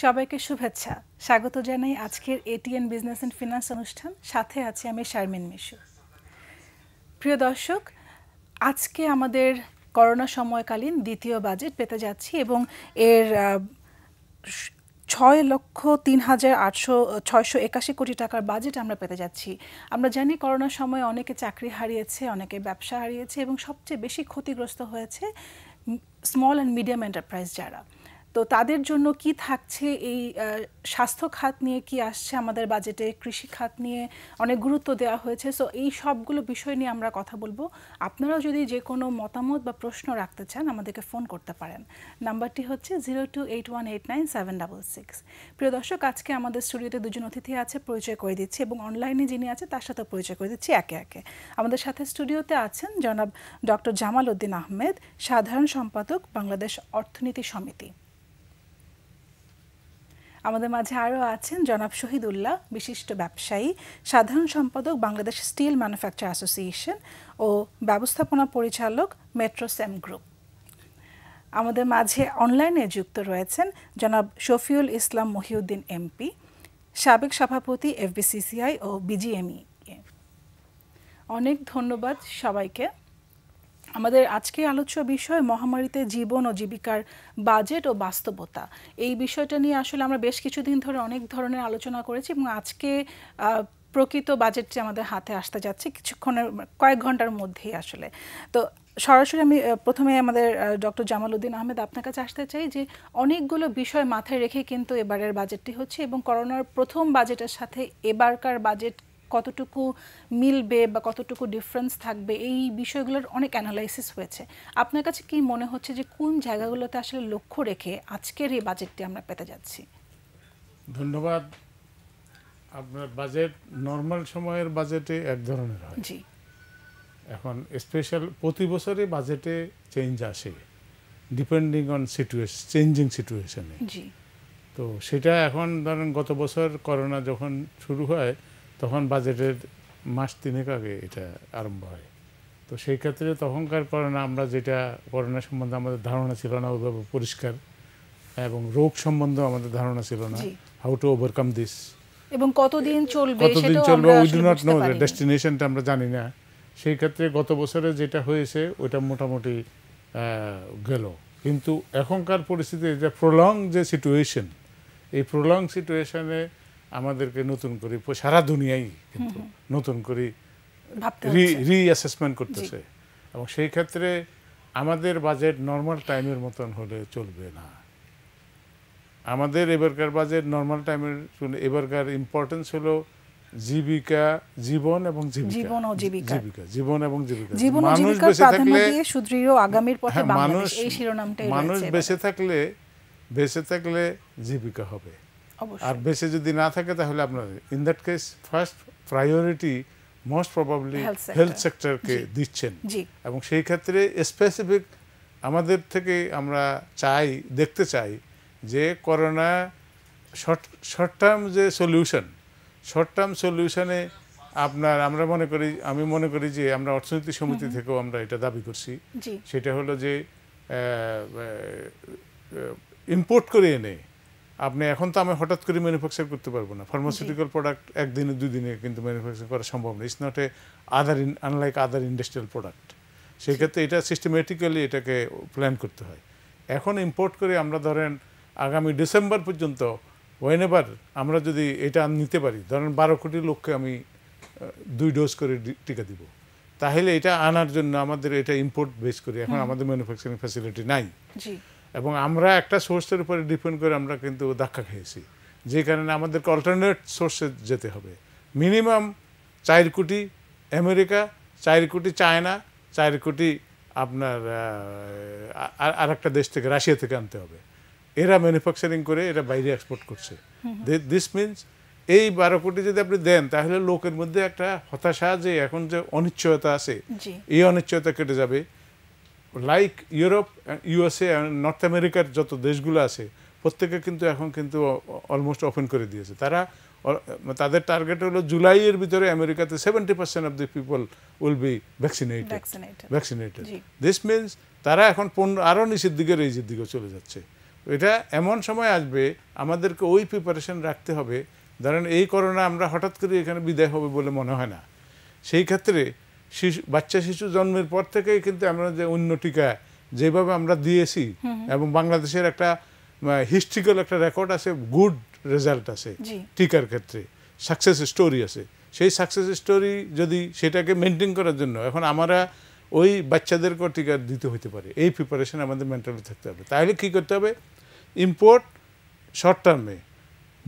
সবাইকে শুভেচ্ছা। স্বাগত জানাই আজকের এটিএন বিজনেস এন্ড ফিনান্স অনুষ্ঠান। সাথে আছি আমি শারমিন মিশু। প্রিয় দর্শক, আজকে আমাদের করোনা সময়কালীন দ্বিতীয় বাজেট পেতে যাচ্ছি এবং এর 6,03,681 কোটি টাকার বাজেট আমরা পেতে যাচ্ছি। আমরা জানি করোনার সময় অনেকে চাকরি হারিয়েছে, অনেকে ব্যবসা হারিয়েছে এবং সবচেয়ে বেশি ক্ষতিগ্রস্ত হয়েছে স্মল অ্যান্ড মিডিয়াম এন্টারপ্রাইজ যারা। তো তাদের জন্য কি থাকছে, এই স্বাস্থ্য খাত নিয়ে কি আসছে আমাদের বাজেটে, কৃষি খাত নিয়ে অনেক গুরুত্ব দেওয়া হয়েছে। সো এই সবগুলো বিষয় নিয়ে আমরা কথা বলবো। আপনারাও যদি যে কোনো মতামত বা প্রশ্ন রাখতে চান আমাদেরকে ফোন করতে পারেন। নাম্বারটি হচ্ছে 0281897666। প্রিয় দর্শক, আজকে আমাদের স্টুডিওতে দুজন অতিথি আছে, পরিচয় করে দিচ্ছি, এবং অনলাইনে যিনি আছে তার সাথে পরিচয় করে দিচ্ছি একে একে। আমাদের সাথে স্টুডিওতে আছেন জনাব ডক্টর জামাল উদ্দিন আহমেদ, সাধারণ সম্পাদক, বাংলাদেশ অর্থনীতি সমিতি। আমাদের মাঝে আরও আছেন জনাব শহীদুল্লাহ, বিশিষ্ট ব্যবসায়ী, সাধারণ সম্পাদক, বাংলাদেশ স্টিল ম্যানুফ্যাকচার অ্যাসোসিয়েশন ও ব্যবস্থাপনা পরিচালক, মেট্রোসেম গ্রুপ। আমাদের মাঝে অনলাইনে যুক্ত রয়েছেন জনাব শফিউল ইসলাম মহিউদ্দিন এমপি, সাবেক সভাপতি এফবিসিসিআই ও বিজিএমই। অনেক ধন্যবাদ সবাইকে। আমাদের আজকে আলোচ্য বিষয় মহামারীতে জীবন ও জীবিকার বাজেট ও বাস্তবতা। এই বিষয়টা নিয়ে আসলে আমরা বেশ কিছুদিন ধরে অনেক ধরনের আলোচনা করেছি এবং আজকে প্রকৃত বাজেটটি আমাদের হাতে আসতে যাচ্ছে কিছুক্ষণের, কয়েক ঘন্টার মধ্যেই আসলে। তো সরাসরি আমি প্রথমে আমাদের ডক্টর জামাল উদ্দিন আহমেদ আপনার কাছে আসতে চাই যে অনেকগুলো বিষয় মাথায় রেখে কিন্তু এবারের বাজেটটি হচ্ছে এবং করোনার প্রথম বাজেটের সাথে এবারকার বাজেট কতটুকু মিলবে বা কতটুকু ডিফারেন্স থাকবে, এই বিষয়গুলোর অনেক অ্যানালাইসিস হয়েছে। আপনার কাছে কি মনে হচ্ছে যে কোন জায়গাগুলোতে আসলে লক্ষ্য রেখে আজকের এই বাজেটটি আমরা পেতে যাচ্ছি? ধন্যবাদ। আপনার বাজেট নর্মাল সময়ের বাজেটে এক ধরনের হয়, জি। এখন স্পেশাল প্রতি বছরই বাজেটে চেঞ্জ আসে ডিপেন্ডিং অন সিচুয়েশন, চেঞ্জিং সিচুয়েশনে। জি। তো সেটা এখন ধরেন গত বছর করোনা যখন শুরু হয় তখন বাজেটের মাস তিনেক আগে এটা আরম্ভ হয়। তো সেই ক্ষেত্রে তখনকার করোনা, আমরা যেটা করোনা সম্বন্ধে আমাদের ধারণা ছিল না ওইভাবে পরিষ্কার, এবং রোগ সম্বন্ধে আমাদের ধারণা ছিল না, হাউ টু ওভারকাম দিস, এবং কতদিন চলবে উই ডু নট নো, ডেস্টিনেশনটা আমরা জানি না। সেই ক্ষেত্রে গত বছরে যেটা হয়েছে ওইটা মোটামুটি গেল। কিন্তু এখনকার পরিস্থিতি যে প্রলং যে সিচুয়েশন, এই প্রলং সিচুয়েশনে আমাদেরকে নতুন করে সারা দুনিয়াই কিন্তু নতুন করে রিঅ্যাসেসমেন্ট করতেছে, এবং সেই ক্ষেত্রে আমাদের বাজেট নর্মাল টাইমের মতন হলে চলবে না। আমাদের এবারকার বাজেট নর্মাল টাইমের, এবারকার ইম্পর্টেন্স হলো জীবিকা, জীবন এবং জীবিকা, মানুষ বেঁচে থাকলে, সুদৃঢ় আগামীর পথে বাংলাদেশ, এই শিরোনামটাই মানুষ বেঁচে থাকলে জীবিকা হবে। আর বেঁচে যদি না থাকে তাহলে আপনার in that case first priority most probably health সেক্টরকে দিচ্ছেন, এবং সেই ক্ষেত্রে স্পেসিফিক আমাদের থেকে আমরা দেখতে চাই যে করোনা শর্ট টার্ম যে সলিউশনে আপনার আমি মনে করি যে আমরা অর্থনীতি সমিতি থেকেও আমরা এটা দাবি করছি, সেটা হলো যে ইম্পোর্ট করে এনে আপনি, এখন তো আমি হঠাৎ করে ম্যানুফ্যাকচার করতে পারবো না, ফার্মাসিউটিক্যাল প্রোডাক্ট একদিনে দুদিনে কিন্তু ম্যানুফ্যাকচার করা সম্ভব না, it's not unlike other industrial product. সেই ক্ষেত্রে এটা সিস্টেমেটিক্যালি এটাকে প্ল্যান করতে হয়। এখন ইম্পোর্ট করে আমরা ধরেন আগামী ডিসেম্বর পর্যন্ত ওয়েনেভার আমরা যদি এটা নিতে পারি, ধরেন 12 কোটি লোককে আমি 2 ডোজ করে টিকা দিব, তাহলে এটা আনার জন্য আমাদের এটা ইম্পোর্ট বেস করি, এখন আমাদের ম্যানুফ্যাকচারিং ফ্যাসিলিটি নাই, এবং আমরা একটা সোর্সের উপরে ডিপেন্ড করে আমরা কিন্তু ধাক্কা খেয়েছি, যে কারণে আমাদেরকে অল্টারনেট সোর্সে যেতে হবে। মিনিমাম 4 কোটি আমেরিকা, 4 কোটি চায়না, 4 কোটি আপনার আর একটা দেশ থেকে, রাশিয়া থেকে আনতে হবে। এরা ম্যানুফ্যাকচারিং করে এরা বাইরে এক্সপোর্ট করছে। দিস মিনস এই 12 কোটি যদি আপনি দেন তাহলে লোকের মধ্যে একটা হতাশা, যে এখন যে অনিশ্চয়তা আছে এই অনিশ্চয়তা কেটে যাবে। লাইক ইউরোপ, ইউএসএ, নর্থ আমেরিকার যত দেশগুলো আছে প্রত্যেকে কিন্তু এখন কিন্তু অলমোস্ট ওপেন করে দিয়েছে। তাদের টার্গেট হলো জুলাইয়ের ভিতরে আমেরিকাতে 70% of the people will be vaccinated. This means তারা এখন আরও নিচের দিকে রেঞ্জের দিকে চলে যাচ্ছে। এটা এমন সময় আসবে আমাদেরকে ওই প্রিপারেশন রাখতে হবে, ধরেন এই করোনা আমরা হঠাৎ করে এখানে বিদায় হবে বলে মনে হয় না। সেই ক্ষেত্রে বাচ্চা শিশু জন্মের পর থেকেই কিন্তু আমরা যে অন্য টিকা যেভাবে আমরা দিয়েছি এবং বাংলাদেশের একটা হিস্ট্রিক্যাল একটা রেকর্ড আছে, গুড রেজাল্ট আছে টিকার ক্ষেত্রে, সাকসেস স্টোরি আছে। সেই সাকসেস স্টোরি যদি সেটাকে মেনটেন করার জন্য এখন আমরা ওই বাচ্চাদেরকেও টিকা দিতে হতে পারে, এই প্রিপারেশন আমাদের মেন্টালি থাকতে হবে। তাহলে কী করতে হবে, ইম্পোর্ট শর্ট টার্মে,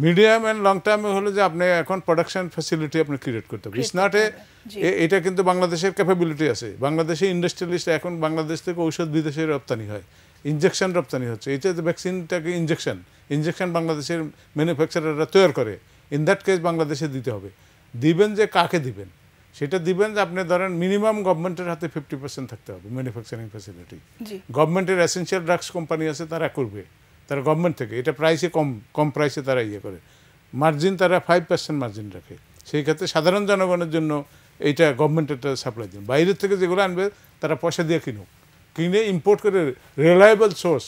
মিডিয়াম অ্যান্ড লং টার্মে হলো যে আপনি এখন প্রোডাকশন ফ্যাসিলিটি আপনি ক্রিয়েট করতে হবে। ইটস নট এটা কিন্তু বাংলাদেশের ক্যাপাবিলিটি আছে, বাংলাদেশে ইন্ডাস্ট্রিয়ালিস্ট এখন বাংলাদেশ থেকে ঔষধ বিদেশে রপ্তানি হয়, ইনজেকশন রপ্তানি হচ্ছে। এটা যে ভ্যাকসিনটাকে ইনজেকশন বাংলাদেশের ম্যানুফ্যাকচারাররা তৈরি করে, ইন দ্যাট কেস বাংলাদেশে দিতে হবে। দিবেন যে কাকে দিবেন, সেটা দিবেন যে আপনি ধরেন মিনিমাম গভর্নমেন্টের হাতে 50% থাকতে হবে ম্যানুফ্যাকচারিং ফ্যাসিলিটি। গভর্নমেন্টের এসেনশিয়াল ড্রাগস কোম্পানি আছে, তারা করবে, তারা গভর্নমেন্ট থেকে এটা প্রাইসে কম প্রাইসে তারা ইয়ে করে, মার্জিন তারা 5% মার্জিন রাখে। সেই ক্ষেত্রে সাধারণ জনগণের জন্য এইটা গভর্নমেন্টের সাপ্লাই দিন। বাইরের থেকে যেগুলো আনবে তারা পয়সা দিয়ে কিনে ইম্পোর্ট করে রিলায়েবল সোর্স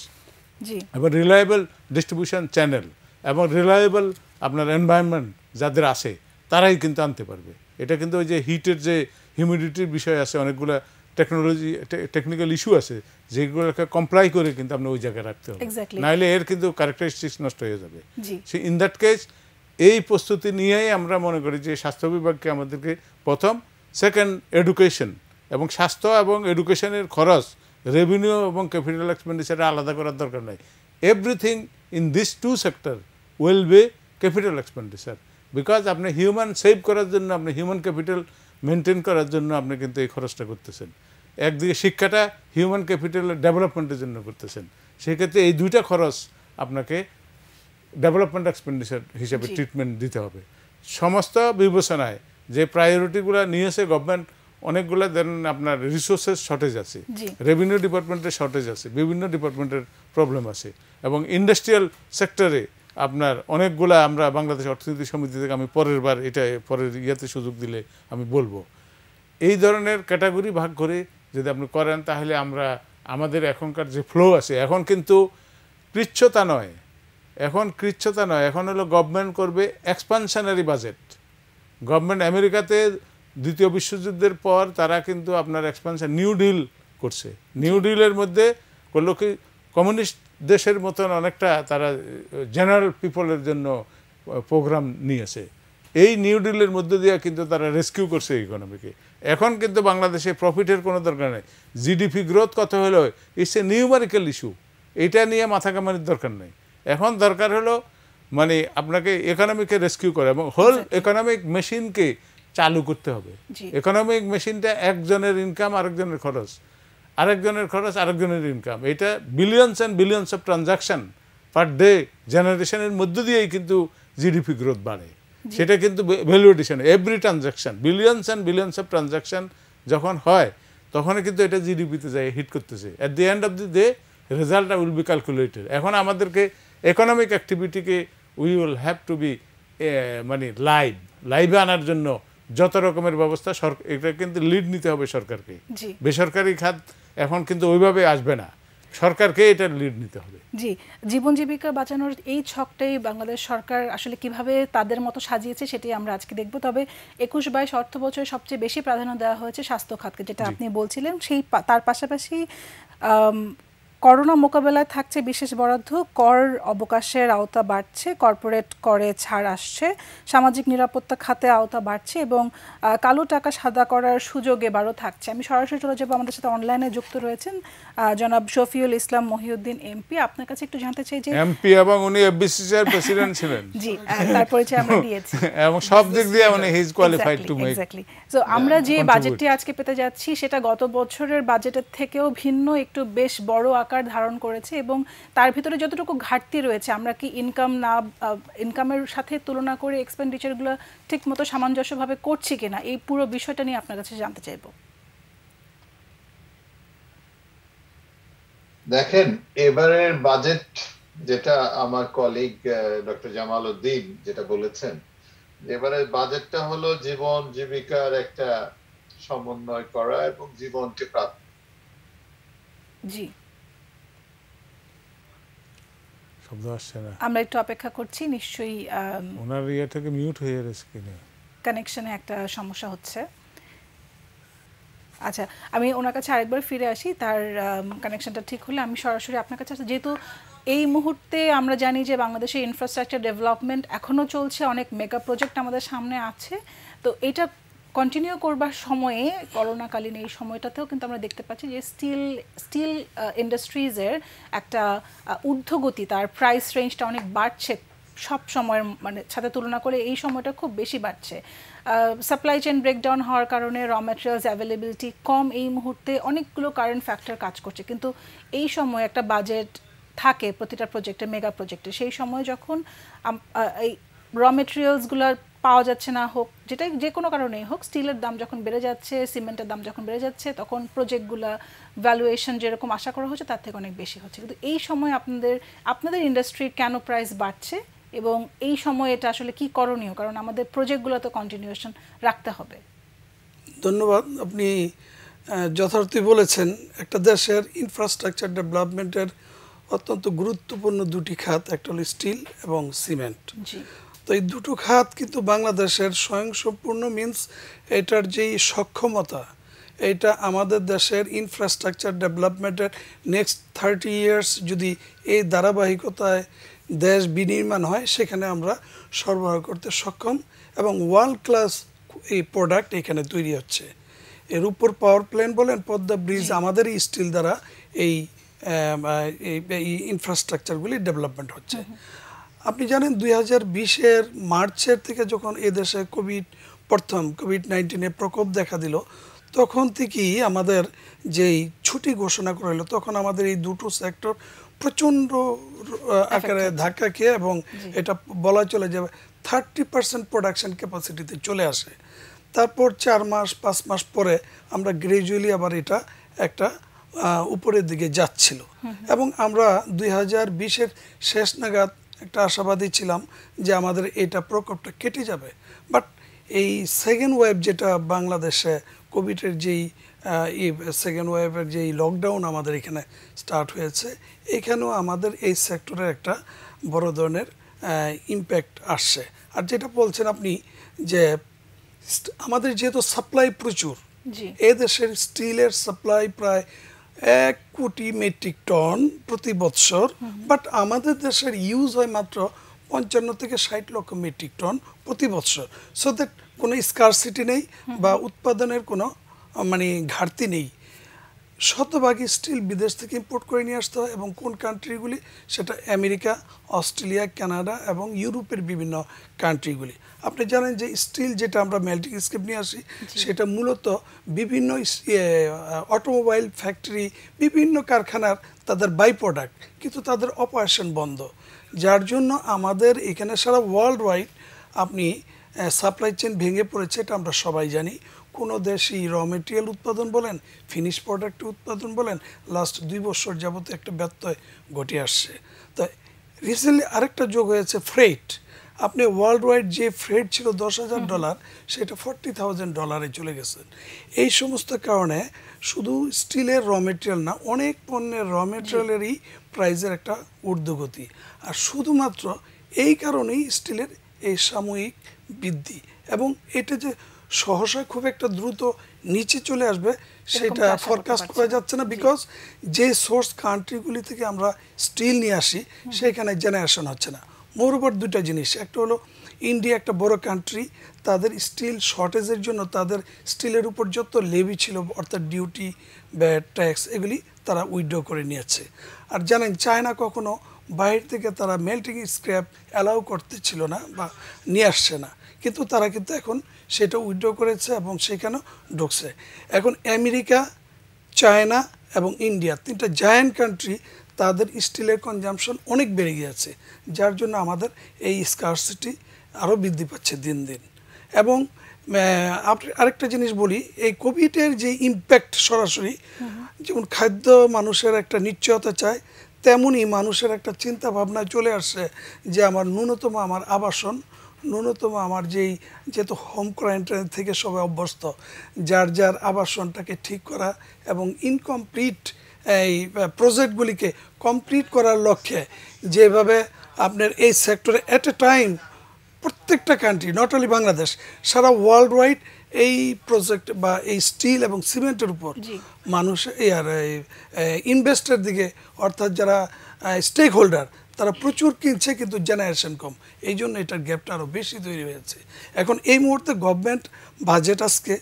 এবং রিলায়েবল ডিস্ট্রিবিউশন চ্যানেল এবং রিলায়েবল আপনার এনভায়রনমেন্ট যাদের আছে তারাই কিন্তু আনতে পারবে। এটা কিন্তু ওই যে হিটের যে হিউমিডিটির বিষয় আছে, অনেকগুলো টেকনিক্যাল ইস্যু আছে যেগুলোকে কমপ্লাই করে কিন্তু আপনি ওই জায়গায় রাখতে হবে, নাহলে এর কিন্তু ক্যারেক্টারিস্টিক্স নষ্ট হয়ে যাবে। ইন দ্যাট কেস এই প্রস্তুতি নিয়েই আমরা মনে করি যে স্বাস্থ্য বিভাগকে আমাদেরকে প্রথম, সেকেন্ড এডুকেশন, এবং স্বাস্থ্য এবং এডুকেশনের খরচ রেভিনিউ এবং ক্যাপিটাল এক্সপেন্ডিচারে আলাদা করার দরকার নাই। Everything in this two sector will be capital expenditure, because আপনি হিউম্যান সেভ করার জন্য, আপনি হিউম্যান ক্যাপিটাল মেনটেন করার জন্য আপনি কিন্তু এই খরচটা করতেছেন। একদিকে শিক্ষাটা হিউম্যান ক্যাপিটালের ডেভেলপমেন্টের জন্য করতেছেন, সেক্ষেত্রে এই দুইটা খরচ আপনাকে ডেভেলপমেন্ট এক্সপেন্ডিচার হিসেবে ট্রিটমেন্ট দিতে হবে। সমস্ত বিবেচনায় যে প্রায়োরিটিগুলো নিয়েছে গভর্নমেন্ট, অনেকগুলো ধরেন আপনার রিসোর্সেস শর্টেজ আছে, রেভিনিউ ডিপার্টমেন্টের শর্টেজ আছে, বিভিন্ন ডিপার্টমেন্টের প্রবলেম আছে, এবং ইন্ডাস্ট্রিয়াল সেক্টরে আপনার অনেকগুলা, আমরা বাংলাদেশ অর্থনীতি সমিতি থেকে আমি পরের ইয়াতে সুযোগ দিলে আমি বলবো, এই ধরনের ক্যাটাগরি ভাগ করে যদি আপনি করেন তাহলে আমরা আমাদের এখনকার যে ফ্লো আছে, এখন কিন্তু কৃচ্ছতা নয়, এখন হলো গভর্নমেন্ট করবে এক্সপানশনারি বাজেট। গভর্নমেন্ট আমেরিকাতে দ্বিতীয় বিশ্বযুদ্ধের পর তারা কিন্তু আপনার এক্সপানশন নিউ ডিল করছে। নিউ ডিলের মধ্যে করলো কি, কমিউনিস্ট দেশের মতন অনেকটা তারা জেনারেল পিপলের জন্য প্রোগ্রাম নিয়েছে। এই নিউ ডিলের মধ্যে দিয়ে কিন্তু তারা রেস্কিউ করছে ইকোনমিকে। এখন কিন্তু বাংলাদেশে প্রফিটের কোনো দরকার নেই, জিডিপি গ্রোথ কত হলো ইটস এ নিউমারিক্যাল ইস্যু, এটা নিয়ে মাথা কামানির দরকার নেই। এখন দরকার হলো মানে আপনাকে ইকোনমিকে রেস্কিউ করে এবং হোল ইকোনমিক মেশিনকে চালু করতে হবে। ইকোনমিক মেশিনটা একজনের ইনকাম আরেকজনের খরচ, আরেকজনের ইনকাম, এটা billions and billions of transaction per day জেনারেশনের মধ্য দিয়েই কিন্তু জিডিপি গ্রোথ বাড়ে। সেটা কিন্তু value addition, every transaction, billions and billions of transaction যখন হয় তখন কিন্তু এটা জিডিপিতে যায় হিট করতেছে। At the end of the day result will be calculated. এখন আমাদেরকে ইকোনমিক অ্যাক্টিভিটিকে we will have to be মানে লাইভে আনার জন্য যত রকমের ব্যবস্থা এটা কিন্তু লিড নিতে হবে সরকারকে। বেসরকারি খাত এখন কিন্তু ওইভাবে আসবে না, সরকারকে এটা লিড নিতে হবে। জি, জীবন জীবিকা বাঁচানোর এই ছকটাই বাংলাদেশ সরকার আসলে কিভাবে তাদের মতো সাজিয়েছে সেটাই আমরা আজকে দেখব। তবে 21-22 অর্থ বছরে সবচেয়ে বেশি প্রাধান্য দেওয়া হয়েছে স্বাস্থ্য খাতকে, যেটা আপনি বলছিলেন। তার পাশাপাশি করোনা মোকাবেলায় থাকছে বিশেষ বরাদ্দ, কর অবকাশের আওতা বাড়ছে, কর্পোরেট করে ছাড় আসছে, সামাজিক নিরাপত্তা খাতে আওতা বাড়ছে এবং কালো টাকা সাদা করার সুযোগ এবারও থাকছে। আমি সরাসরি চলে যাবো, আমাদের সাথে অনলাইনে যুক্ত রয়েছেন জনাব শফিউল ইসলাম মহিউদ্দিন এমপি। আপনার কাছে একটু জানতে চাই যে এমপি এবং উনি এফবিসিসিআর প্রেসিডেন্ট ছিলেন। জি, তার পরিচয় আমরা দিয়েছি এবং সব দিক দিয়ে উনি he is qualified to make. Exactly. So আমরা যে বাজেটটি আজকে পেতে যাচ্ছি সেটা গত বছরের বাজেটের থেকেও ভিন্ন, একটু বেশ বড় আকার ধারণ করেছে এবং তার ভিতরে যতটুকু ঘাটতি রয়েছে, আমরা কি ইনকামের সাথে তুলনা করে এক্সপেন্ডিচারগুলো ঠিকমতো সামঞ্জস্যভাবে করছি কিনা, এই পুরো বিষয়টা নিয়ে আপনার কাছে জানতে চাইব। দেখেন, এবারের বাজেট যেটা আমার কলিগ ডক্টর জামাল উদ্দিন যেটা বলেছেন, এবারের বাজেটটা হলো জীবন জীবিকার একটা সমন্বয় করা এবং জীবনকে শব্দ আসছে না। আমরা একটু অপেক্ষা করছি, নিশ্চয়ই ওনার ইয়ে থেকে মিউট হয়ে গেছে কিনা, কানেকশনে একটা সমস্যা হচ্ছে। আচ্ছা, আমি ওনার কাছে আরেকবার ফিরে আসি, তার কানেকশনটা ঠিক হলে আমি সরাসরি আপনার কাছে আসি। যেহেতু এই মুহূর্তে আমরা জানি যে বাংলাদেশের ইনফ্রাস্ট্রাকচার ডেভেলপমেন্ট এখনও চলছে, অনেক মেগা প্রজেক্ট আমাদের সামনে আছে, তো এটা কন্টিনিউ করবার সময়ে করোনাকালীন এই সময়টাতেও কিন্তু আমরা দেখতে পাচ্ছি যে স্টিল ইন্ডাস্ট্রিজের একটা ঊর্ধ্বগতি, তার প্রাইস রেঞ্জটা অনেক বাড়ছে সব সময়ের মানে সাথে তুলনা করে এই সময়টা খুব বেশি বাড়ছে। সাপ্লাই চেইন ব্রেকডাউন হওয়ার কারণে র ম্যাটেরিয়ালস অ্যাভেলেবিলিটি কম, এই মুহূর্তে অনেকগুলো কারেন্ট ফ্যাক্টর কাজ করছে, কিন্তু এই সময় একটা বাজেট থাকে প্রতিটা প্রজেক্টে, মেগা প্রজেক্টে, সেই সময় যখন এই র মেটেরিয়ালসগুলোর পাওয়া যাচ্ছে না, হোক যেটাই যে কোনো কারণেই হোক, স্টিলের দাম যখন বেড়ে যাচ্ছে, সিমেন্টের দাম যখন বেড়ে যাচ্ছে, তখন প্রজেক্টগুলো ভ্যালুয়েশন যেরকম আশা করা হচ্ছে তার থেকে অনেক বেশি হচ্ছে। কিন্তু এই সময় আপনাদের ইন্ডাস্ট্রির কেন প্রাইস বাড়ছে এবং এই সময় এটা আসলে কি করণীয়, কারণ আমাদের প্রজেক্টগুলো তো কন্টিনিউশন রাখতে হবে। ধন্যবাদ, আপনি যথার্থই বলেছেন। একটা দেশের ইনফ্রাস্ট্রাকচার ডেভেলপমেন্টের অত্যন্ত গুরুত্বপূর্ণ দুটি খাত, একটা হলো স্টিল এবং সিমেন্ট। তো এই দুটো খাত কিন্তু বাংলাদেশের স্বয়ংসম্পূর্ণ মিন্স এটার যেই সক্ষমতা, এটা আমাদের দেশের ইনফ্রাস্ট্রাকচার ডেভেলপমেন্টের নেক্সট 30 ইয়ার্স যদি এই ধারাবাহিকতায় দেশ বিনির্মাণ হয়, সেখানে আমরা সরবরাহ করতে সক্ষম এবং ওয়ার্ল্ড ক্লাস এই প্রোডাক্ট এখানে তৈরি হচ্ছে। এর উপর পাওয়ার প্ল্যান্ট বলেন, পদ্মা ব্রিজ, আমাদের এই স্টিল দ্বারা এই ইনফ্রাস্ট্রাকচারগুলি ডেভেলপমেন্ট হচ্ছে। আপনি জানেন 2020-এর মার্চের থেকে যখন এদেশে কোভিড-19 প্রকোপ দেখা দিল, তখন থেকেই আমাদের যেই ছুটি ঘোষণা করা হলো, তখন আমাদের এই দুটো সেক্টর প্রচণ্ড আকারে ধাক্কা খেয়ে এবং এটা বলা চলে যাবে 30% প্রোডাকশন ক্যাপাসিটিতে চলে আসে। তারপর 4 মাস 5 মাস পরে আমরা গ্র্যাজুয়ালি আবার এটা একটা উপরের দিকে যাচ্ছিল এবং আমরা 2020-এর শেষ নাগাদ একটা আশাবাদী ছিলাম যে আমাদের এটা প্রকোপটা কেটে যাবে। বাট এই সেকেন্ড ওয়েভ যেটা বাংলাদেশে কোভিডের যেই সেকেন্ড ওয়েভের যেই লকডাউন আমাদের এখানে স্টার্ট হয়েছে, এখানেও আমাদের এই সেক্টরের একটা বড় ধরনের ইম্প্যাক্ট আসছে। আর যেটা বলছেন আপনি যে আমাদের যেহেতু সাপ্লাই প্রচুর, এদেশের স্টিলের সাপ্লাই প্রায় 1 কোটি মেট্রিক টন প্রতি বৎসর, বাট আমাদের দেশের ইউজ হয় মাত্র 55 থেকে 60 লক্ষ মেট্রিক টন প্রতি বৎসর। সো দ্যাট কোনো স্কারসিটি নেই বা উৎপাদনের কোনো মানে ঘাটতি নেই। শতভাগই স্টিল বিদেশ থেকে ইম্পোর্ট করে নিয়ে আসতে হয় এবং কোন কান্ট্রিগুলি, সেটা আমেরিকা, অস্ট্রেলিয়া, কানাডা এবং ইউরোপের বিভিন্ন কান্ট্রিগুলি। আপনি জানেন যে স্টিল যেটা আমরা মেল্টিং স্ক্র্যাপ নিয়ে আসি, সেটা মূলত বিভিন্ন অটোমোবাইল ফ্যাক্টরি, বিভিন্ন কারখানার তাদের বাই প্রোডাক্ট, কিন্তু তাদের অপারেশন বন্ধ, যার জন্য আমাদের এখানে সারা ওয়ার্ল্ড ওয়াইড আপনি সাপ্লাই চেইন ভেঙে পড়েছে। এটা আমরা সবাই জানি। কোনো দেশই র মেটেরিয়াল উৎপাদন বলেন, ফিনিশ প্রোডাক্ট উৎপাদন বলেন, লাস্ট 2 বছর যাবত একটা ব্যত্যয় ঘটে আসছে। তো রিসেন্টলি আরেকটা যোগ হয়েছে ফ্রেট। আপনি ওয়ার্ল্ড ওয়াইড যে ফ্রেট ছিল $10,000, সেটা $40,000 চলে গেছে। এই সমস্ত কারণে শুধু স্টিলের র মেটেরিয়াল না, অনেক পণ্যের র মেটেরিয়ালেরই প্রাইসের একটা ঊর্ধ্বগতি। আর শুধুমাত্র এই কারণেই স্টিলের এই সাময়িক বৃদ্ধি, এবং এটা যে সহসা খুব একটা দ্রুত নিচে চলে আসবে সেটা ফরকাস্ট করা যাচ্ছে না, বিকজ যে সোর্স কান্ট্রিগুলি থেকে আমরা স্টিল নিয়ে আসি সেখানে জেনারেশন হচ্ছে না। মোরওভার দুটা জিনিস, একটা হলো ইন্ডিয়া একটা বড় কান্ট্রি, তাদের স্টিল শর্টেজের জন্য তাদের স্টিলের উপর যত লেভি ছিল, অর্থাৎ ডিউটি, ব্যাট, ট্যাক্স, এগুলি তারা উইথড্র করে নিয়েছে। আর জানেন চায়না কখনো বাইরে থেকে তারা মেল্টিং স্ক্র্যাপ অ্যালাউ করতে ছিল না বা নিয়ে আসছে না, কিন্তু তারা কিন্তু এখন সেটা উইথড্র করেছে এবং সেখানেও ঢুকছে। এখন আমেরিকা, চায়না এবং ইন্ডিয়া, 3টা জায়ান্ট কান্ট্রি, তাদের স্টিলের কনজাম্পশন অনেক বেড়ে গিয়েছে, যার জন্য আমাদের এই স্কারসিটি আরও বৃদ্ধি পাচ্ছে দিন দিন। এবং আরেকটা জিনিস বলি, এই কোভিডের যে ইম্প্যাক্ট সরাসরি, যেমন খাদ্য মানুষের একটা নিশ্চয়তা চায়, তেমনই মানুষের একটা চিন্তা ভাবনা চলে আসছে যে আমার ন্যূনতম আমার আবাসন, ন্যূনতম আমার যেহেতু হোম কোয়ারেন্টাইন থেকে সবাই অভ্যস্ত, যার যার আবাসনটাকে ঠিক করা এবং ইনকমপ্লিট এই প্রজেক্টগুলিকে কমপ্লিট করার লক্ষ্যে যেভাবে আপনার এই সেক্টরে এট এ টাইম প্রত্যেকটা কান্ট্রি নট অনলি বাংলাদেশ সারা ওয়ার্ল্ড ওয়াইড এই প্রজেক্ট বা এই স্টিল এবং সিমেন্টের উপর মানুষ ইনভেস্টের দিকে অর্থাৎ যারা স্টেক হোল্ডার তারা প্রচুর কিনছে কিন্তু জেনারেশন কম, এই জন্য এটার গ্যাপটা আরও বেশি তৈরি হয়েছে। এখন এই মুহূর্তে গভর্নমেন্ট বাজেট আজকে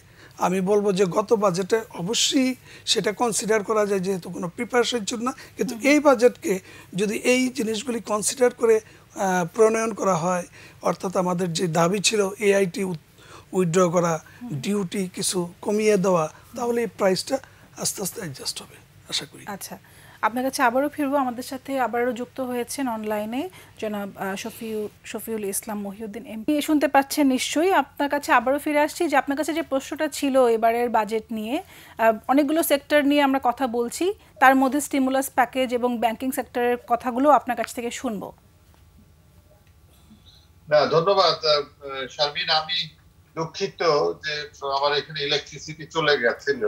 আমি বলবো যে গত বাজেটে অবশ্যই সেটা কনসিডার করা যায় যেহেতু কোনো প্রিপারেশন ছিল না, কিন্তু এই বাজেটকে যদি এই জিনিসগুলি কনসিডার করে প্রণয়ন করা হয়, অর্থাৎ আমাদের যে দাবি ছিল এআইটি উইথড্র করা, ডিউটি কিছু কমিয়ে দেওয়া, তাহলে এই প্রাইসটা আস্তে আস্তে অ্যাডজাস্ট হবে আশা করি। আচ্ছা, আপনার কাছে আবারও ফিরবো। আমাদের সাথে আবারও যুক্ত হয়েছেন অনলাইনে জনাব শফিউল ইসলাম মহিউদ্দিন এমপি। শুনতে পাচ্ছেন নিশ্চয়ই। আপনার কাছে আবারও ফিরে আসছি যে আপনার কাছে যে প্রশ্নটা ছিল এবারের বাজেট নিয়ে, অনেকগুলো সেক্টর নিয়ে আমরা কথা বলছি, তার মধ্যে স্টিমুলাস প্যাকেজ এবং ব্যাংকিং সেক্টরের কথাগুলো আপনার কাছ থেকে শুনবো। না, ধন্যবাদ শারমিন। আমি দুঃখিত যে আমার এখানে ইলেকট্রিসিটি চলে গেছিল,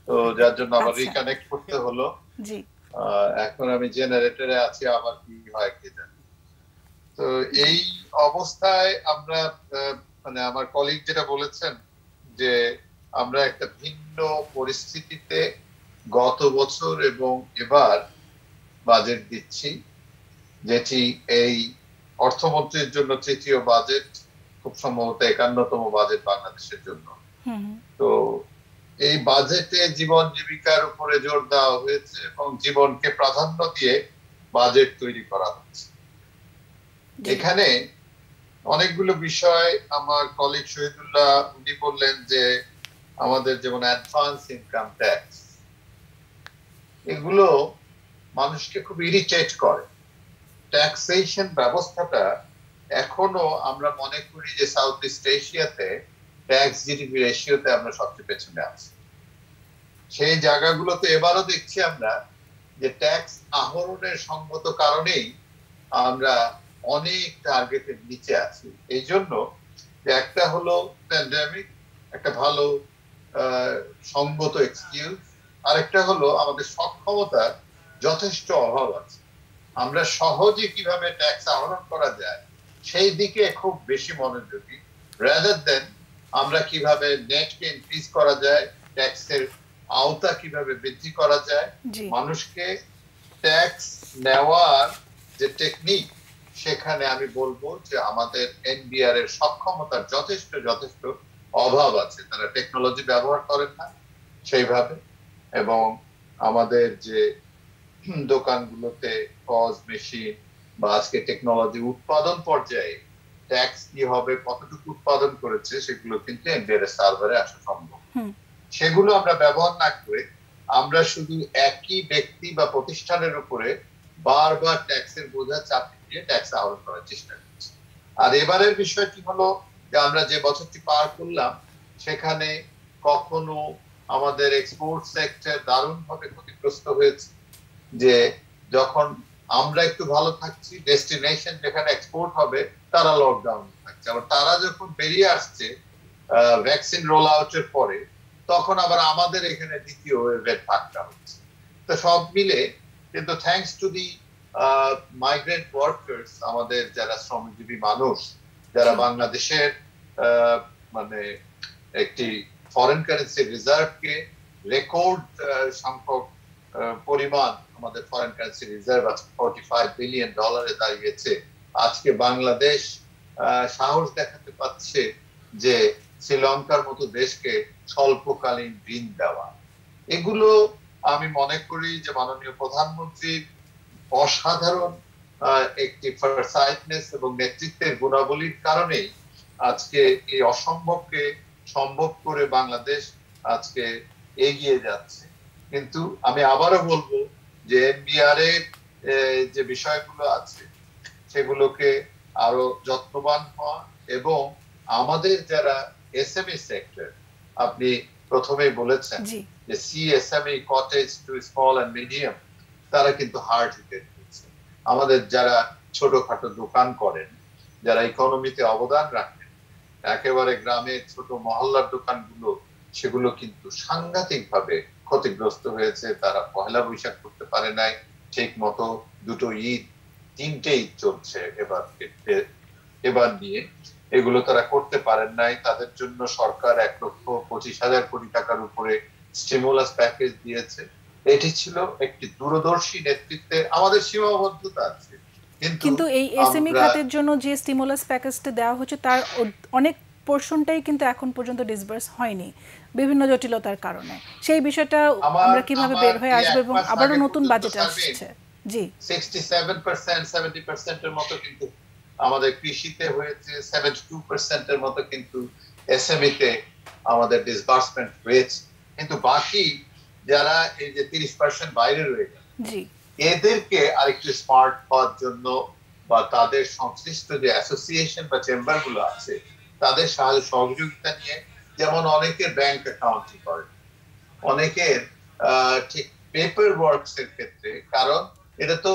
তো যার জন্য আবার রিকানেক্ট করতে হলো। জি, এখন আমি জেনারেটরে আছি, আবার কি হয় কি জানি। তো এই অবস্থায় আমরা মানে আমার কলিগ যেটা বলেছেন যে আমরা একটা ভিন্ন পরিস্থিতিতে গত বছর এবং এবার বাজেট দিচ্ছি, যেটি এই অর্থমন্ত্রীর জন্য তৃতীয় বাজেট, খুব সম্ভবত 51তম বাজেট বাংলাদেশের জন্য। তো এই বাজেটে জীবন জীবিকার উপরে জোর দেওয়া হয়েছে এবং জীবনকে প্রাধান্য দিয়ে বাজেট তৈরি করা হচ্ছে। এখানে অনেকগুলো বিষয় আমার কলিগ শহীদুল্লাহ উনি বললেন যে আমাদের যেমন অ্যাডভান্স ইনকাম ট্যাক্স, এগুলো মানুষকে খুব ইরিটেট করে। ট্যাক্সেশন ব্যবস্থাটা এখনো আমরা মনে করি যে সাউথ ইস্ট এশিয়াতে ট্যাক্স জিডিপি রেশিওতে আমরা সবচেয়ে পেছনে আছি। সেই জায়গাগুলোতে এবারও দেখছি আমরা যে ট্যাক্স আহরণের সঙ্গত কারণেই আমরা অনেক টার্গেটের নিচে আছি। এই জন্য একটা হলো প্যান্ডেমিক, একটা ভালো সঙ্গত এক্সকিউজ, আরেকটা হলো আমাদের সক্ষমতার যথেষ্ট অভাব আছে। আমরা সহজে কিভাবে ট্যাক্স আহরণ করা যায় সেই দিকে খুব বেশি মনোযোগী, রাদার দেন আমরা কিভাবে নেটকে ইনক্রিজ করা যায়, ট্যাক্সের আওতা কিভাবে বৃদ্ধি করা যায়। মানুষকে ট্যাক্স নেওয়ার যে টেকনিক, সেখানে আমি বলবো যে আমাদের এনবিআর এর সক্ষমতার যথেষ্ট অভাব আছে। তারা টেকনোলজি ব্যবহার করেন না সেইভাবে, এবং আমাদের যে দোকানগুলোতে পজ মেশিন বা আজকে টেকনোলজি উৎপাদন পর্যায়ে ট্যাক্স কি হবে, কতটুকু উৎপাদন করেছে, সেগুলো কিন্তু এনবিআর এর সার্ভারে আসা সম্ভব। সেগুলো আমরা ব্যবহার না করে আমরা শুধু একই ব্যক্তি বা প্রতিষ্ঠানের উপরে বারবার ট্যাক্সের বোঝা চাপিয়ে দিয়ে ট্যাক্স আহরণ করার চেষ্টা করছি। আর এবারের বিষয়টি হলো যে আমরা যে বছরটি পার করলাম সেখানে কখনো আমাদের এক্সপোর্ট সেক্টর দারুণভাবে ক্ষতিগ্রস্ত হয়েছে, যে যখন আমরা একটু ভালো থাকছি, ডেস্টিনেশন যেখানে এক্সপোর্ট হবে তারা লকডাউন থাকছে। আবার তারা যখন বেরিয়ে আসছে ভ্যাকসিন রোল আউটের পরে, তখন আবার আমাদের এখানে দ্বিতীয় ওয়েভের ধাক্কা হচ্ছে। তো সব মিলে কিন্তু thanks to the migrant workers, আমাদের যারা শ্রমজীবী মানুষ, যারা বাংলাদেশের মানে একটি ফরেন কারেন্সি রিজার্ভকে রেকর্ড সংখ্যক পরিমাণ, আমাদের ফরেন কারেন্সি রিজার্ভ আজকে $45 বিলিয়ন দাঁড়িয়েছে। আজকে বাংলাদেশ সাহস দেখাতে পারছে যে শ্রীলঙ্কার মতো দেশকে স্বল্পকালীন ঋণ দেওয়া। এগুলো আমি মনে করি যে মাননীয় প্রধানমন্ত্রীর অসাধারণ একটি ফরসাইটনেস এবং নেতৃত্বের গুণাবলীর কারণেই আজকে এই অসম্ভবকে সম্ভব করে বাংলাদেশ আজকে এগিয়ে যাচ্ছে। কিন্তু আমি আবারও বলবো যে এনবিআর এর যে বিষয়গুলো আছে সেগুলোকে আরো যত্নবান হওয়া, এবং আমাদের যারা এসএমই সেক্টর, আপনি প্রথমেই বলেছেন যে CSME, cottage to small and medium, তারা কিন্তু হার্ড হিট হচ্ছে। আমাদের যারা ছোটখাটো দোকান করেন, যারা ইকোনমিতে অবদান রাখেন, একেবারে গ্রামের ছোট মহল্লার দোকানগুলো, সেগুলো কিন্তু সাংঘাতিক ভাবে ক্ষতিগ্রস্ত হয়েছে, তারা পহেলা বৈশাখ করতে পারে নাই ঠিক মতো, দুটো ঈদ, তিনটে ঈদ চলছে এবার নিয়ে, এগুলো তারা করতে পারেন নাই। তাদের জন্য সরকার 1,25,000 কোটি টাকার উপরে স্টিমুলাস প্যাকেজ দিয়েছে। এটি ছিল একটি দূরদর্শী নেতৃত্বের, আমাদের সীমাবদ্ধতা আছে, কিন্তু এই এসএমই খাতের জন্য যে স্টিমুলাস প্যাকেজটা দেওয়া হচ্ছে তার অনেক পোরশনটাই কিন্তু এখন পর্যন্ত ডিসবার্স হয়নি বিভিন্ন জটিলতার কারণে। সেই বিষয়টা আমরা কিভাবে বের হয়ে আসবো এবং আবারও নতুন বাজেট আসছে। জি, 67% 70% এর মতো কিন্তু আমাদের কৃষিতে হয়েছে, 72% এর মতো কিন্তু এসএমই তে আমাদের ডিসবার্সমেন্ট হয়েছে, কিন্তু বাকি যারা এই যে 30% বাইরে রয়ে গেল, জি, এদেরকে আরেকটু স্মার্ট হওয়ার জন্য বা তাদের সংশ্লিষ্ট যে অ্যাসোসিয়েশন বা চেম্বার গুলো আছে তাদের সাহায্য সহযোগিতা নিয়ে, যেমন অনেকের ব্যাংক অ্যাকাউন্ট করে, অনেকের ঠিক পেপার ওয়ার্কস এর ক্ষেত্রে, কারণ এটা তো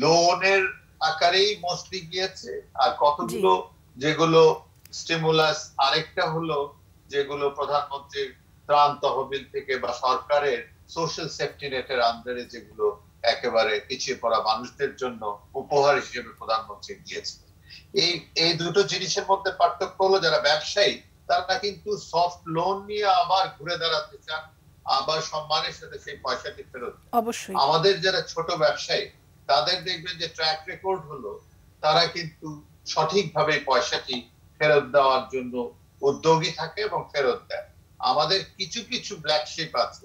লোনের আকারেই মোস্টলি গিয়েছে, আর কতগুলো যেগুলো স্টিমুলাস, আরেকটা হলো যেগুলো প্রধানমন্ত্রীর ত্রাণ তহবিল থেকে বা সরকারের সোশ্যাল সেফটি নেটের আন্ডারে যেগুলো একেবারে পিছিয়ে পড়া মানুষদের জন্য উপহার হিসেবে প্রধানমন্ত্রী দিয়েছে। এই দুটো জিনিসের মধ্যে পার্থক্য হলো, যারা ব্যবসায়ী তারা কিন্তু সফট লোন নিয়ে আবার ঘুরে দাঁড়াতে চান, আবার সম্মানের সাথে সেই পয়সাটি ফেরত। অবশ্যই আমাদের যারা ছোট ব্যবসায়ী তাদের দেখবেন যে ট্র্যাক রেকর্ড হলো তারা কিন্তু সঠিকভাবে পয়সাটি ফেরত দেওয়ার জন্য উদ্যোগী থাকে এবং ফেরত দেয়। আমাদের কিছু কিছু ব্ল্যাক শিপ আছে,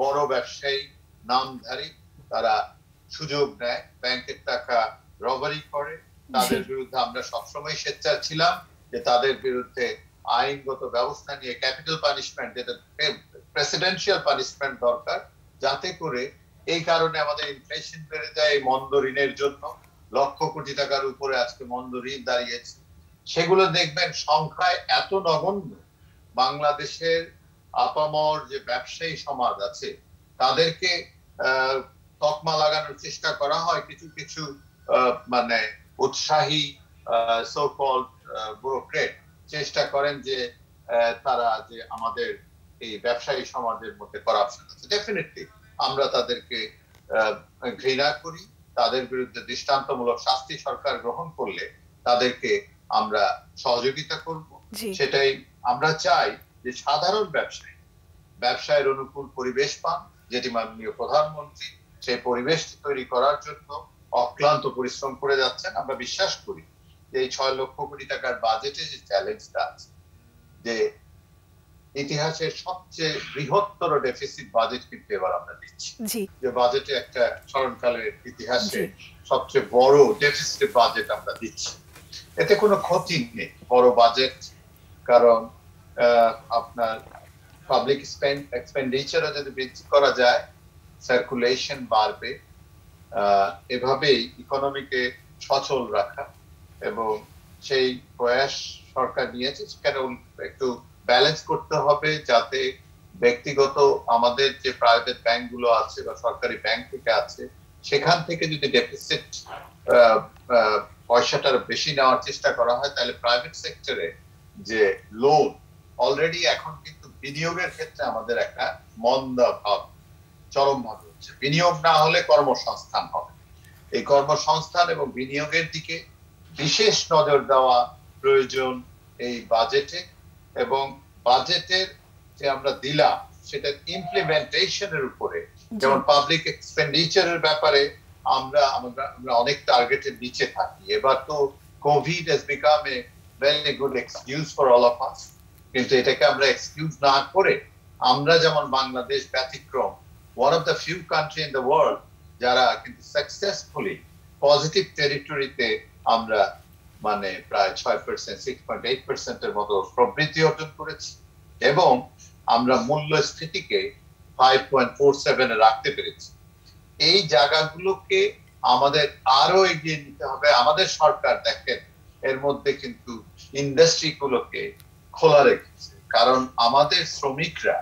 বড় ব্যবসায়ী নামধারী, তারা সুযোগ নেয়, ব্যাংকের টাকা রবারি করে, তাদের বিরুদ্ধে আমরা সবসময় সোচ্চার ছিলাম যে তাদের বিরুদ্ধে আইনগত ব্যবস্থা নিয়ে ক্যাপিটাল পানিশমেন্ট, যেটা প্রেসিডেন্সিয়াল পানিশমেন্ট দরকার, যাতে করে এই কারণে আমাদের ইনফ্লেশন বেড়ে যায়। এই মন্দ ঋণের জন্য লক্ষ কোটি টাকার উপরে আজকে মন্দ ঋণ দাঁড়িয়েছে, সেগুলো দেখবেন সংখ্যায় এত নগণ্য। বাংলাদেশের আপামর যে ব্যবসায়ী সমাজ আছে তাদেরকে তকমা লাগানোর চেষ্টা করা হয়, কিছু কিছু মানে উৎসাহী সো কল্ড ব্যুরোক্রেট চেষ্টা করেন যে তারা যে আমাদের এই ব্যবসায়ী সমাজের মধ্যে করাপশন আছে। ডেফিনেটলি আমরা তাদেরকে ঘৃণা করি, তাদের বিরুদ্ধে দৃষ্টান্তমূলক শাস্তি সরকার গ্রহণ করলে তাদেরকে আমরা সহযোগিতা করব। সেটাই আমরা চাই যে সাধারণ ব্যবসায়ের অনুকূল পরিবেশ পান, যেটি মাননীয় প্রধানমন্ত্রী সেই পরিবেশ তৈরি করার জন্য অক্লান্ত পরিশ্রম করে যাচ্ছেন। আমরা বিশ্বাস করি যে এই 6 লক্ষ কোটি টাকার বাজেটে যে চ্যালেঞ্জটা আছে, যে ইতিহাসের সবচেয়ে বৃহত্তর ডেফিসিট বাজেট কিন্তু এবার আমরা দিচ্ছি, যে বাজেটে একটা স্মরণকালের ইতিহাসে সবচেয়ে বড় ডেফিসিট বাজেট আমরা দিচ্ছি। এতে কোনো ক্ষতি নেই বড় বাজেট, কারণ আপনার পাবলিক এক্সপেন্ডিচারও যদি বৃদ্ধি করা যায়, সার্কুলেশন বাড়বে, এভাবেই ইকোনমিকে সচল রাখা এবং সেই প্রয়াস সরকার নিয়েছে। সেখানে একটু ব্যালেন্স করতে হবে, যাতে ব্যক্তিগত আমাদের যে প্রাইভেট ব্যাংক গুলো আছে বা সরকারি ব্যাংক থেকে আছে, সেখান থেকে যদি ডেফিসিট পয়সাটার বেশি নেওয়ার চেষ্টা করা হয়, তাহলে প্রাইভেট সেক্টরে যে লোন অলরেডি এখন কিন্তু বিনিয়োগের ক্ষেত্রে আমাদের একটা মন্দা ভাব চরম ভাবে হচ্ছে। বিনিয়োগ না হলে কর্মসংস্থান হবে, এই কর্মসংস্থান এবং বিনিয়োগের দিকে বিশেষ নজর দেওয়া প্রয়োজন এই বাজেটে। এবং বাজেটের যে আমরা দিলাম সেটা ইমপ্লিমেন্টেশনের উপরে, যেমন পাবলিক এক্সপেন্ডিচারের ব্যাপারে আমরা অনেক টার্গেটের নিচে থাকি। এবার তো Covid has become a very good excuse for all of us, কিন্তু এটাকে আমরা এক্সকিউজ না করে আমরা যেমন বাংলাদেশ ব্যতিক্রম, one of the few country in the world যারা কিন্তু সাকসেসফুলি পজিটিভ টেরিটরিতে আমরা মানে প্রায় 6%, 6.8% এর মতো প্রবৃদ্ধি অর্জন করেছি এবং আমরা মূল্যস্ফীতিকে 5.47 এ রাখতে পেরেছি। এই জায়গাগুলোকে আমাদের আরো এগিয়ে নিতে হবে। আমাদের সরকার দেখেন এর মধ্যে কিন্তু ইন্ডাস্ট্রি গুলোকে খোলা রেখেছে, কারণ আমাদের শ্রমিকরা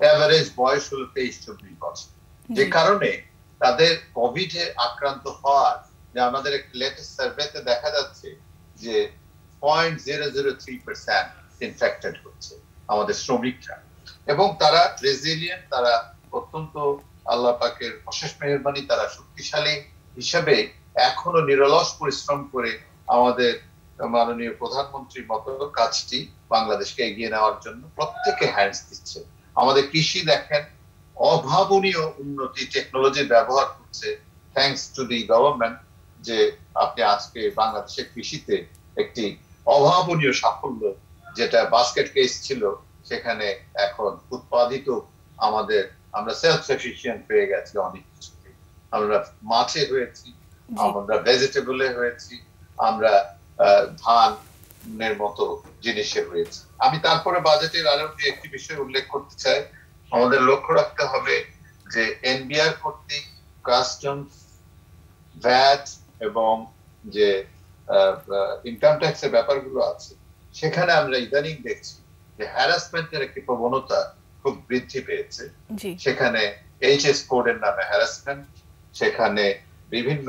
এভারেজ বয়স হলো 23-24 বছর, যে কারণে তাদের কোভিড এ আক্রান্ত হওয়ার যে আমাদের একটা লেটেস্ট সার্ভেতে দেখা যাচ্ছে যে 0.003% ইনফেক্টেড হচ্ছে আমাদের শ্রমিকরা, এবং তারা রেজিলিয়েন্ট, তারা অত্যন্ত আল্লাহ পাকের অশেষ মেহেরবানি, তারা শক্তিশালী হিসাবে এখনো নিরলস পরিশ্রম করে আমাদের মাননীয় প্রধানমন্ত্রীর মতো কাজটি বাংলাদেশকে এগিয়ে নেওয়ার জন্য প্রত্যেকে হ্যান্ডস দিচ্ছে। আমাদের কৃষি দেখেন অভাবনীয় উন্নতি, টেকনোলজি ব্যবহার করছে থ্যাঙ্কস টু দি গভর্নমেন্ট, যে আপনি আজকে বাংলাদেশের কৃষিতে একটি অভাবনীয় সাফল্য, যেটা বাস্কেট কেস ছিল সেখানে এখন উৎপাদিত আমরা সেলফ সাফিসিয়েন্ট পেয়ে গেছি অনেক কিছুতে। আমরা মাছে হয়েছি, আমরা ভেজিটেবলে হয়েছি, আমরা ধানের মতো জিনিসে হয়েছে। আমি তারপরে বাজেটের আরো একটি বিষয় উল্লেখ করতে চাই। আমাদের লক্ষ্য রাখতে হবে যে এনবিআর কর্তৃক কাস্টমস, ভ্যাট এবং যে ইনকাম ট্যাক্সের ব্যাপারগুলো আছে, সেখানে আমরা ইদানিং দেখছি যে হ্যারাসমেন্টের একটি প্রবণতা খুব বৃদ্ধি পেয়েছে। সেখানে এইচএস কোডের নামে হ্যারাসমেন্ট, সেখানে বিভিন্ন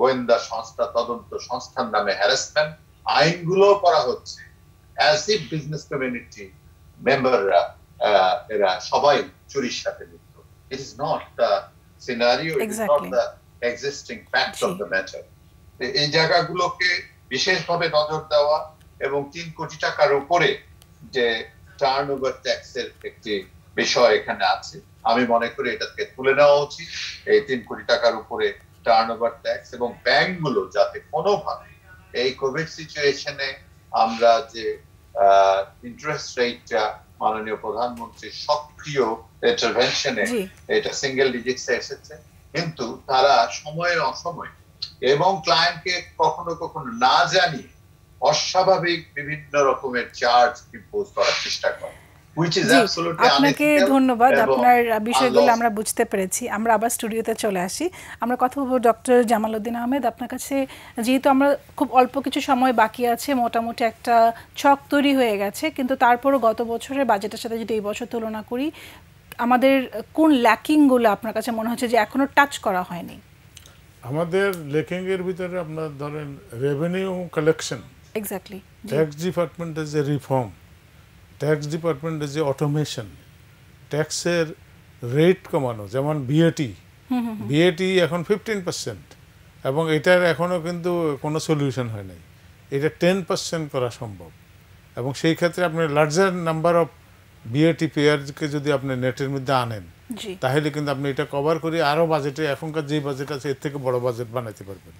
গোয়েন্দা সংস্থা, তদন্ত সংস্থার নামে হ্যারাসমেন্ট, আইনগুলো করা হচ্ছে অ্যাজ ইফ বিজনেস কমিউনিটি মেম্বাররা এরা সবাই চুরির সাথে লিপ্ত। It is not the scenario, it is not the existing fact of the matter. এই জায়গাগুলোকে বিশেষভাবে নজর দেওয়া এবং 3 কোটি টাকার উপরে যে টার্নওভার ট্যাক্সের একটি বিষয় এখানে আছে, আমি মনে করি এটাকে তুলে নেওয়া উচিত। এই 3 কোটি টাকার উপরে টার্নওভার ট্যাক্স, এবং ব্যাংকগুলো যাতে কোনোভাবে এই কোভিড সিচুয়েশনে আমরা যে ইন্টারেস্ট রেটটা মাননীয় প্রধানমন্ত্রীর সক্রিয় ইন্টারভেনশনে এটা সিঙ্গেল ডিজিটসে এসেছে, কিন্তু তারা সময়ে অসময়ে এবং ক্লায়েন্টকে কখনো কখনো না জানিয়ে অস্বাভাবিক বিভিন্ন রকমের চার্জ ইম্পোজ করার চেষ্টা করে। আপনাকে ধন্যবাদ, আপনার বিষয়গুলো আমরা বুঝতে পেরেছি। আমরা আবার স্টুডিওতে চলে আসি, আমরা কথা বলবো ডক্টর জামাল উদ্দিন আহমেদ। আপনার কাছে যেহেতু আমরা খুব অল্প কিছু সময় বাকি আছে, মোটামুটি একটা ছক তৈরি হয়ে গেছে, কিন্তু তারপরও গত বছরের বাজেটের সাথে যদি এই বছর তুলনা করি, আমাদের কোন ল্যাকিংগুলো আপনার কাছে মনে হচ্ছে যে এখনো টাচ করা হয়নি? আমাদের ল্যাকিং এর ভিতরে আপনার ধরেন রেভিনিউ কালেকশন, এক্স্যাক্টলি, ট্যাক্স ডিপার্টমেন্টের যে রিফর্ম, ট্যাক্স ডিপার্টমেন্টের যে অটোমেশন, ট্যাক্সের রেট কমানো, যেমন বিএটি এখন 15%, এবং এটার এখনও কিন্তু কোনো সলিউশন হয় নাই। এটা 10% করা সম্ভব, এবং সেই ক্ষেত্রে আপনি লার্জার নাম্বার অফ বিএটি পেয়ারকে যদি আপনি নেটের মধ্যে আনেন, তাহলে কিন্তু আপনি এটা কভার করে আরও বাজেটে, এখনকার যে বাজেট আছে এর থেকে বড় বাজেট বানাতে পারবেন।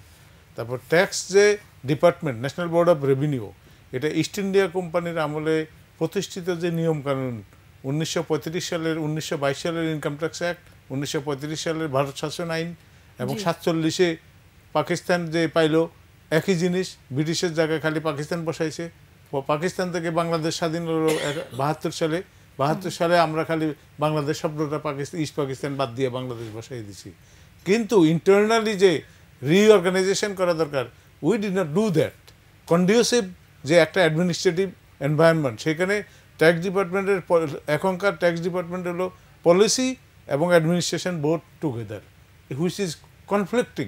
তারপর ট্যাক্স যে department, national board of revenue, এটা ইস্ট ইন্ডিয়া কোম্পানির আমলে প্রতিষ্ঠিত যে নিয়মকানুন, 1935 সালের 1922 সালের ইনকাম ট্যাক্স অ্যাক্ট, 1935 সালের ভারত শাসন আইন, এবং 47-এ পাকিস্তান যে পাইল একই জিনিস, ব্রিটিশের জায়গায় খালি পাকিস্তান বসাইছে। পাকিস্তান থেকে বাংলাদেশ স্বাধীন হলো 72 সালে। 72 সালে আমরা খালি বাংলাদেশ শব্দটা পাকিস্তান, ইস্ট পাকিস্তান বাদ দিয়ে বাংলাদেশ বসাই দিছি। কিন্তু ইন্টারনালি যে রিঅর্গানাইজেশন করা দরকার, we did not do that. Conducive যে একটা অ্যাডমিনিস্ট্রেটিভ এনভায়রনমেন্ট, সেখানে ট্যাক্স ডিপার্টমেন্টের, এখনকার ট্যাক্স ডিপার্টমেন্ট হলো পলিসি এবং administration both together, which is conflicting.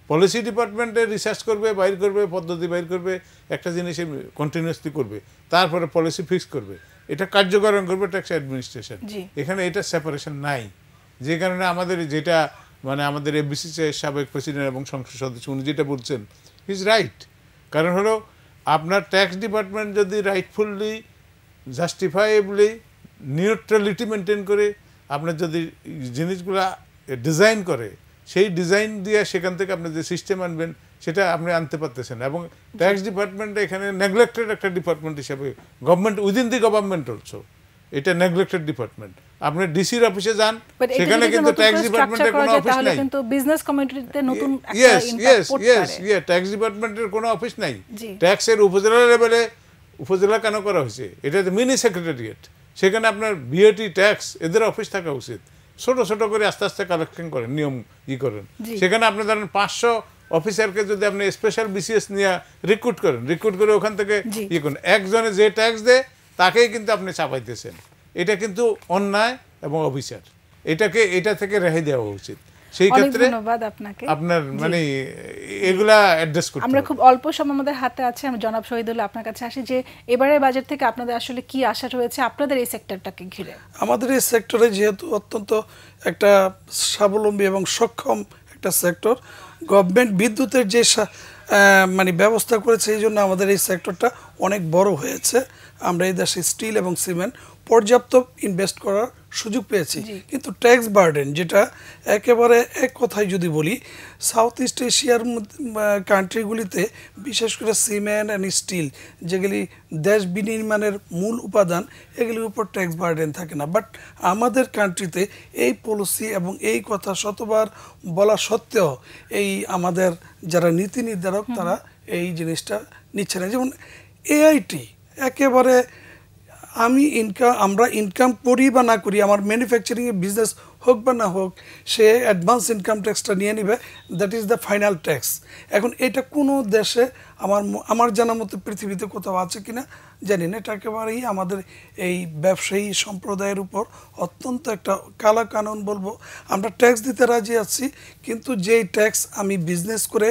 Policy ডিপার্টমেন্টে রিসার্চ করবে, বাইর করবে, পদ্ধতি বাইর করবে, একটা জিনিসে কন্টিনিউয়াসলি করবে, তারপরে পলিসি ফিক্স করবে, এটা কার্যকরণ করবে ট্যাক্স অ্যাডমিনিস্ট্রেশন। এখানে এটা সেপারেশন নাই, যে কারণে আমাদের যেটা মানে আমাদের এফবিসি সাবেক প্রেসিডেন্ট এবং সংসদ সদস্য উনি যেটা বলছেন ইজ রাইট। কারণ হলো আপনার ট্যাক্স ডিপার্টমেন্ট যদি রাইটফুলি, জাস্টিফাইবলি, নিউট্রালিটি মেনটেন করে আপনার যদি জিনিসগুলা ডিজাইন করে, সেই ডিজাইন দিয়ে সেখান থেকে আপনি যে সিস্টেম আনবেন সেটা আপনি আনতে পারতেছেন। এবং ট্যাক্স ডিপার্টমেন্ট এখানে নেগলেক্টেড একটা ডিপার্টমেন্ট হিসাবে, government within the government also এটা নেগলেক্টেড ডিপার্টমেন্ট। আপনি ডিসির অফিসে যান, সেখানে কিন্তু ট্যাক্স ডিপার্টমেন্টের কোনো অফিস নাই। কিন্তু বিজনেস কমিউনিটিতে নতুন একটা ট্যাক্স ডিপার্টমেন্টের কোনো অফিস নাই। ট্যাক্সের উপজেলা লেভেলে, উপজেলা কেন করা হয়েছে, এটা মিনি সেক্রেটারিয়েট, সেখানে আপনার বিএটি, ট্যাক্স এদের অফিস থাকা উচিত। ছোট ছোট করে আস্তে আস্তে কালেকশন করেন, নিয়ম করেন। সেখানে আপনি ধরেন 500 অফিসারকে যদি আপনি স্পেশাল বিসিএস নিয়ে রিক্রুট করে ওখান থেকে করেন, একজনে যে ট্যাক্স দেয় তাকেই কিন্তু আপনি চাপাইতেছেন। এটা কিন্তু অন্যায় এবং অবিচার, এটা থেকে রেহাই দেওয়া উচিত। সেই অনেক ক্ষেত্রে ধন্যবাদ আপনাকে। আপনার মানে এগুলা অ্যাড্রেস করতে আমরা হবে। খুব অল্প সময় আমাদের হাতে আছে, আমি জনাব শহীদুল্লাহ আপনার কাছে আসি যে এবারের বাজেট থেকে আপনাদের আসলে কি আশা রয়েছে আপনাদের এই সেক্টরটাকে ঘিরে? আমাদের এই সেক্টরে যেহেতু অত্যন্ত একটা স্বাবলম্বী এবং সক্ষম একটা সেক্টর, গভর্নমেন্ট বিদ্যুতের যে মানে ব্যবস্থা করেছে, এই জন্য আমাদের এই সেক্টরটা অনেক বড় হয়েছে। আমরা এই দেশে স্টিল এবং সিমেন্ট পর্যাপ্ত ইনভেস্ট করার সুযোগ পেয়েছি। কিন্তু ট্যাক্স বার্ডেন যেটা একেবারে এক কথায় যদি বলি, সাউথ ইস্ট এশিয়ার কান্ট্রিগুলিতে বিশেষ করে সিমেন্ট অ্যান্ড স্টিল যেগুলি দেশ বিনির্মাণের মূল উপাদান, এগুলির উপর ট্যাক্স বার্ডেন থাকে না। বাট আমাদের কান্ট্রিতে এই পলিসি এবং এই কথা শতবার বলা সত্ত্বেও এই আমাদের যারা নীতি নির্ধারক তারা এই জিনিসটা নিচ্ছে না। যেমন এআইটি একেবারে আমরা ইনকাম করি বা না করি, আমার ম্যানুফ্যাকচারিংয়ের বিজনেস হোক বা না হোক, সে অ্যাডভান্স ইনকাম ট্যাক্সটা নিয়ে নেবে, that is the final tax. এখন এটা কোনো দেশে আমার জানার মতো পৃথিবীতে কোথাও আছে কিনা জানি না। এটা একেবারেই আমাদের এই ব্যবসায়ী সম্প্রদায়ের উপর অত্যন্ত একটা কালা কানুন বলবো। আমরা ট্যাক্স দিতে রাজি আছি, কিন্তু যেই ট্যাক্স আমি বিজনেস করে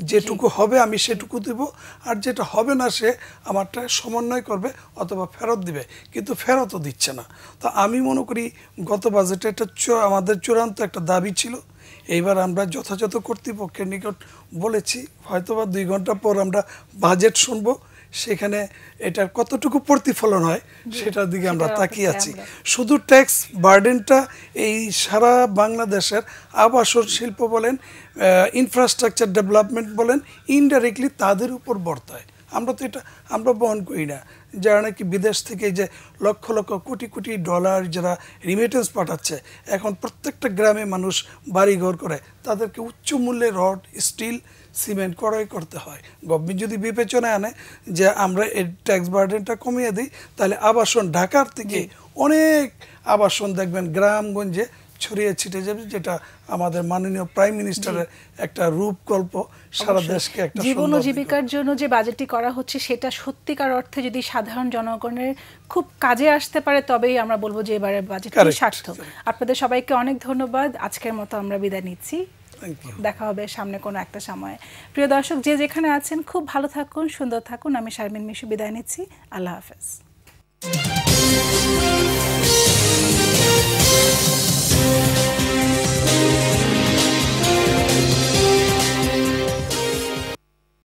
যেটুকু হবে আমি সেটুকু দেব, আর যেটা হবে না সে আমারটা সমন্বয় করবে অথবা ফেরত দিবে, কিন্তু ফেরতও দিচ্ছে না। তো আমি মনে করি গত বাজেটে এটা আমাদের চূড়ান্ত একটা দাবি ছিল। এইবার আমরা যথাযথ কর্তৃপক্ষের নিকট বলেছি, হয়তোবা 2 ঘন্টা পর আমরা বাজেট শুনবো, সেখানে এটার কতটুকু প্রতিফলন হয় সেটার দিকে আমরা তাকিয়ে আছি। শুধু ট্যাক্স বার্ডেনটা এই সারা বাংলাদেশের আবাসন শিল্প বলেন, ইনফ্রাস্ট্রাকচার ডেভেলপমেন্ট বলেন, ইনডাইরেক্টলি তাদের উপর বর্তায়। আমরা তো এটা আমরা বহন করি না। যারা নাকি বিদেশ থেকে যে লক্ষ লক্ষ কোটি কোটি ডলার যারা রিমিটেন্স পাঠাচ্ছে, এখন প্রত্যেকটা গ্রামে মানুষ বাড়িঘর করে, তাদেরকে উচ্চ মূল্যে রড, স্টিল, সিমেন্ট ক্রয় করতে হয়। গভর্নমেন্ট যদি বিবেচনায় আনে যে আমরা এই ট্যাক্স বার্ডেনটা কমিয়ে দিই, তাহলে আবাসন ঢাকার থেকে অনেক আবাসন দেখবেন গ্রামগঞ্জে ছড়িয়ে ছিটে যাবে, যেটা আমাদের মাননীয় প্রাইম মিনিস্টারের একটা রূপকল্প, সারা দেশকে একটা জীবন ও জীবিকার জন্য যে বাজেটটি করা হচ্ছে সেটা সত্যিকার অর্থে যদি সাধারণ জনগণের খুব কাজে আসতে পারে, তবেই আমরা বলবো যে এবারের বাজেটটি সার্থক। আপনাদের সবাইকে অনেক ধন্যবাদ। আজকের মতো আমরা বিদায় নিচ্ছি, দেখা হবে সামনে কোনো একটা সময়ে। প্রিয় দর্শক, যে যেখানে আছেন খুব ভালো থাকুন, সুন্দর থাকুন। আমি শারমিন মিশু বিদায় নিচ্ছি। আল্লাহ হাফেজ।